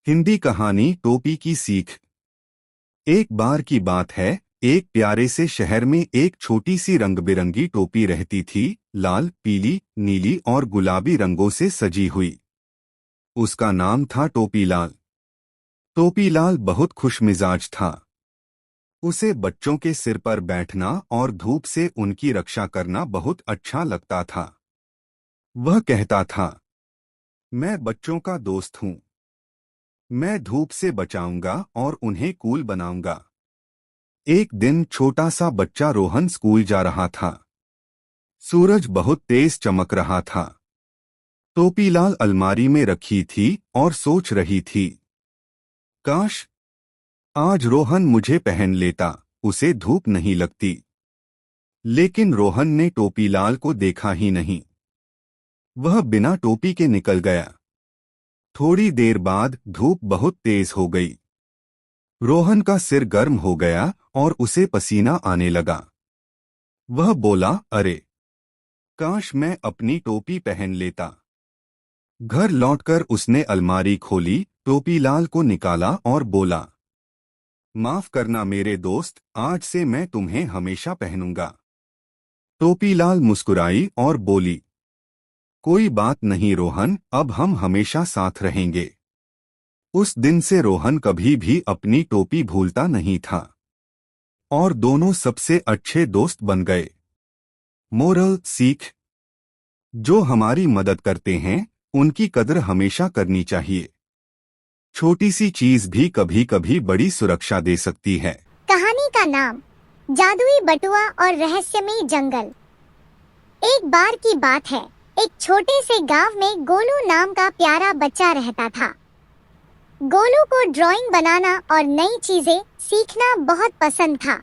हिंदी कहानी टोपी की सीख। एक बार की बात है, एक प्यारे से शहर में एक छोटी सी रंग बिरंगी टोपी रहती थी। लाल, पीली, नीली और गुलाबी रंगों से सजी हुई। उसका नाम था टोपीलाल। टोपीलाल बहुत खुशमिजाज था। उसे बच्चों के सिर पर बैठना और धूप से उनकी रक्षा करना बहुत अच्छा लगता था। वह कहता था, मैं बच्चों का दोस्त हूँ। मैं धूप से बचाऊंगा और उन्हें कूल बनाऊंगा। एक दिन छोटा सा बच्चा रोहन स्कूल जा रहा था। सूरज बहुत तेज चमक रहा था। टोपीलाल अलमारी में रखी थी और सोच रही थी, काश आज रोहन मुझे पहन लेता, उसे धूप नहीं लगती। लेकिन रोहन ने टोपीलाल को देखा ही नहीं। वह बिना टोपी के निकल गया। थोड़ी देर बाद धूप बहुत तेज हो गई। रोहन का सिर गर्म हो गया और उसे पसीना आने लगा। वह बोला, अरे काश मैं अपनी टोपी पहन लेता। घर लौटकर उसने अलमारी खोली, टोपीलाल को निकाला और बोला, माफ करना मेरे दोस्त, आज से मैं तुम्हें हमेशा पहनूंगा। टोपीलाल मुस्कुराई और बोली, कोई बात नहीं रोहन, अब हम हमेशा साथ रहेंगे। उस दिन से रोहन कभी भी अपनी टोपी भूलता नहीं था और दोनों सबसे अच्छे दोस्त बन गए। मोरल सीख, जो हमारी मदद करते हैं उनकी कदर हमेशा करनी चाहिए। छोटी सी चीज भी कभी कभी बड़ी सुरक्षा दे सकती है। कहानी का नाम जादुई बटुआ और रहस्यमयी जंगल। एक बार की बात है, एक छोटे से गांव में गोलू नाम का प्यारा बच्चा रहता था। गोलू को ड्राइंग बनाना और नई चीजें सीखना बहुत पसंद था।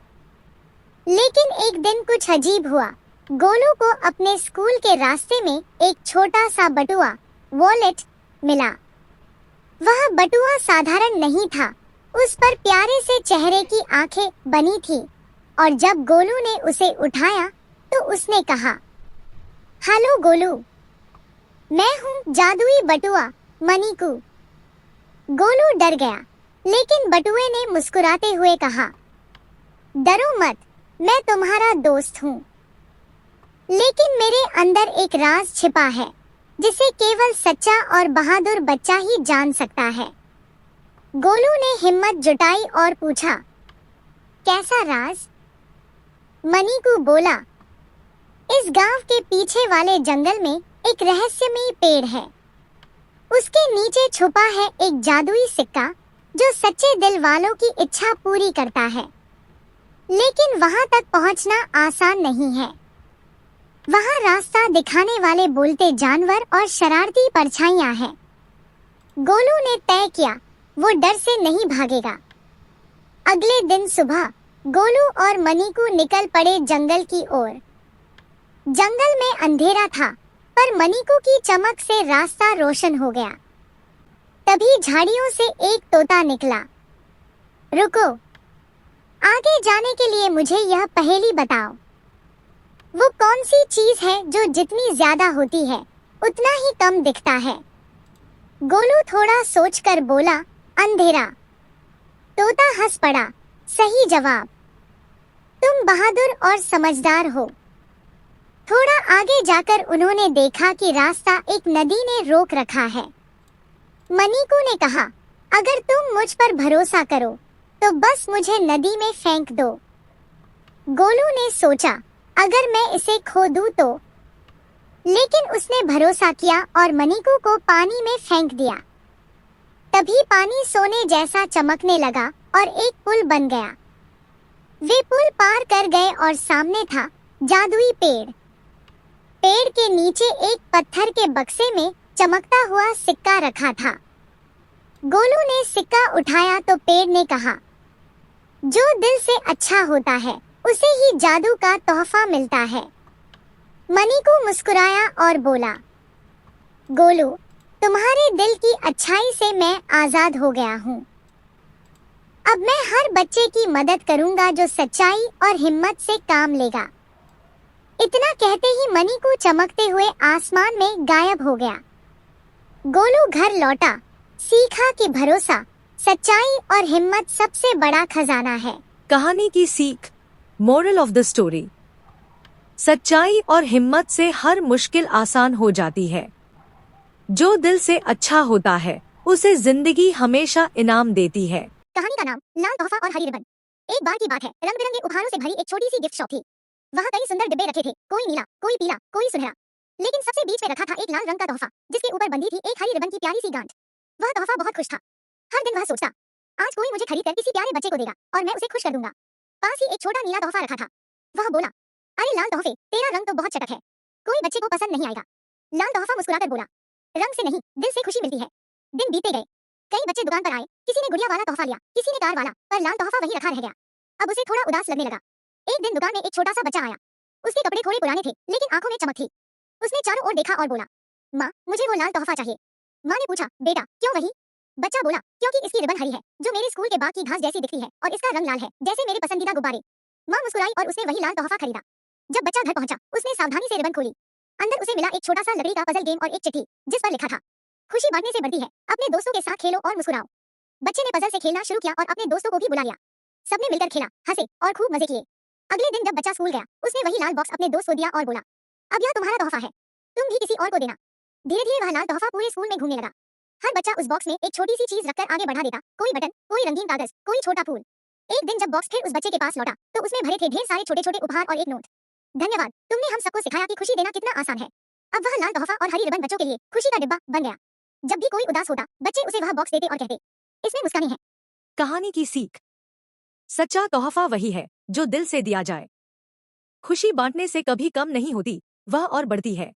लेकिन एक दिन कुछ अजीब हुआ। गोलू को अपने स्कूल के रास्ते में एक छोटा सा बटुआ वॉलेट मिला। वह बटुआ साधारण नहीं था, उस पर प्यारे से चेहरे की आंखें बनी थी और जब गोलू ने उसे उठाया तो उसने कहा, हेलो गोलू, मैं हूँ जादुई बटुआ मनीकू। गोलू डर गया, लेकिन बटुए ने मुस्कुराते हुए कहा, डरो मत, मैं तुम्हारा दोस्त हूँ। लेकिन मेरे अंदर एक राज छिपा है जिसे केवल सच्चा और बहादुर बच्चा ही जान सकता है। गोलू ने हिम्मत जुटाई और पूछा, कैसा राज? मनीकू बोला, इस गांव के पीछे वाले जंगल में एक रहस्यमयी पेड़ है। उसके नीचे छुपा है एक जादुई सिक्का जो सच्चे दिल वालों की इच्छा पूरी करता है। लेकिन वहां तक पहुंचना आसान नहीं है। वहां रास्ता दिखाने वाले बोलते जानवर और शरारती परछाइयां हैं। गोलू ने तय किया, वो डर से नहीं भागेगा। अगले दिन सुबह गोलू और मनीकू निकल पड़े जंगल की ओर। जंगल में अंधेरा था, पर मनीकू की चमक से रास्ता रोशन हो गया। तभी झाड़ियों से एक तोता निकला। रुको, आगे जाने के लिए मुझे यह पहेली बताओ। वो कौन सी चीज है जो जितनी ज्यादा होती है उतना ही कम दिखता है? गोलू थोड़ा सोचकर बोला, अंधेरा। तोता हंस पड़ा, सही जवाब। तुम बहादुर और समझदार हो। थोड़ा आगे जाकर उन्होंने देखा कि रास्ता एक नदी ने रोक रखा है। मनीकू ने कहा, अगर तुम मुझ पर भरोसा करो तो बस मुझे नदी में फेंक दो। गोलू ने सोचा, अगर मैं इसे खो दूं तो। लेकिन उसने भरोसा किया और मनीकू को पानी में फेंक दिया। तभी पानी सोने जैसा चमकने लगा और एक पुल बन गया। वे पुल पार कर गए और सामने था जादुई पेड़। पेड़ के नीचे एक पत्थर के बक्से में चमकता हुआ सिक्का रखा था। गोलू ने सिक्का उठाया तो पेड़ ने कहा, जो दिल से अच्छा होता है उसे ही जादू का तोहफा मिलता है। मनीकू मुस्कुराया और बोला, गोलू, तुम्हारे दिल की अच्छाई से मैं आजाद हो गया हूँ। अब मैं हर बच्चे की मदद करूँगा जो सच्चाई और हिम्मत से काम लेगा। इतना कहते ही मनीकू चमकते हुए आसमान में गायब हो गया। गोलू घर लौटा, सीखा कि भरोसा, सच्चाई और हिम्मत सबसे बड़ा खजाना है। कहानी की सीख, मोरल ऑफ द स्टोरी। सच्चाई और हिम्मत से हर मुश्किल आसान हो जाती है। जो दिल से अच्छा होता है उसे जिंदगी हमेशा इनाम देती है। कहानी का नाम लाल तोहफा और हरी रिबन। एक बार की बात है, रंग बिरंगे उपहारों से भरी एक छोटी सी गिफ्ट शॉप थी। वहाँ कई सुंदर डिब्बे रखे थे, कोई नीला, कोई पीला, कोई सुनहरा। लेकिन सबसे बीच में रखा था एक लाल रंग का तोहफा, जिसके ऊपर बंधी थी एक हरी रिबन की प्यारी सी गांठ। वह तोहफा बहुत खुश था। हर दिन वह सोचता, आज कोई मुझे खरीद कर किसी प्यारे बच्चे को देगा और मैं उसे खुश कर दूंगा। पास ही एक छोटा नीला तोहफा रखा था। वह बोला, अरे लाल तोहफे, तेरा रंग तो बहुत चटक है, कोई बच्चे को पसंद नहीं आएगा। लाल तोहफा मुस्कुराकर बोला, रंग से नहीं, दिल से खुशी मिलती है। दिन बीते गए, कई बच्चे दुकान पर आए, किसी ने गुड़िया वाला तोहफा लिया, किसी ने कार वाला, पर लाल तोहफा वहीं रखा रह गया। अब उसे थोड़ा उदास लगने लगा। एक दिन दुकान में एक छोटा सा बच्चा आया। उसके कपड़े थोड़े पुराने थे, लेकिन आंखों में चमक थी। उसने चारों ओर देखा और बोला, माँ, मुझे वो लाल तोहफा चाहिए। माँ ने पूछा, बेटा क्यों वही? बच्चा बोला, क्योंकि इसकी रिबन हरी है, जो मेरे स्कूल के बाग की घास जैसी दिखती है, और इसका रंग लाल है, जैसे मेरे पसंदीदा गुब्बारे। माँ मुस्कुराई और उसने वही लाल तोहफा खरीदा। जब बच्चा घर पहुंचा, उसने सावधानी से रिबन खोली। अंदर उसे मिला एक छोटा सा लकड़ी का पजल गेम और एक चिट्ठी, जिस पर लिखा था, खुशी बांटने से बढ़ती है, अपने दोस्तों के साथ खेलो और मुस्कुराओ। बच्चे ने पजल से खेलना शुरू किया और अपने दोस्तों को भी बुला लिया। सबने मिलकर खेला, हंसे और खूब मजे किए। अगले दिन जब बच्चा स्कूल गया, उसने वही लाल बॉक्स अपने दोस्त को दिया और बोला, अब यह तुम्हारा तोहफा है, तुम भी किसी और को देना। धीरे धीरे वह लाल तोहफा पूरे स्कूल में घूमने लगा। हर बच्चा उस बॉक्स में एक छोटी सी चीज रखकर आगे बढ़ा देता, कोई बटन, कोई रंगीन कागज, कोई छोटा फूल। एक दिन जब बॉक्स फिर उस बच्चे के पास लौटा, तो उसमें भरे थे ढेर सारे छोटे छोटे उपहार और एक नोट। धन्यवाद, तुमने हम सबको सिखाया कि खुशी देना कितना आसान है। अब वह लाल तोहफा और हरी रिबन बच्चों के लिए खुशी का डिब्बा बन गया। जब भी कोई उदास होता, बच्चे उसे वह बॉक्स देते और कहते, इसमें मुस्कानी है। कहानी की सीख, सच्चा तोहफा वही है जो दिल से दिया जाए। खुशी बांटने से कभी कम नहीं होती, वह और बढ़ती है।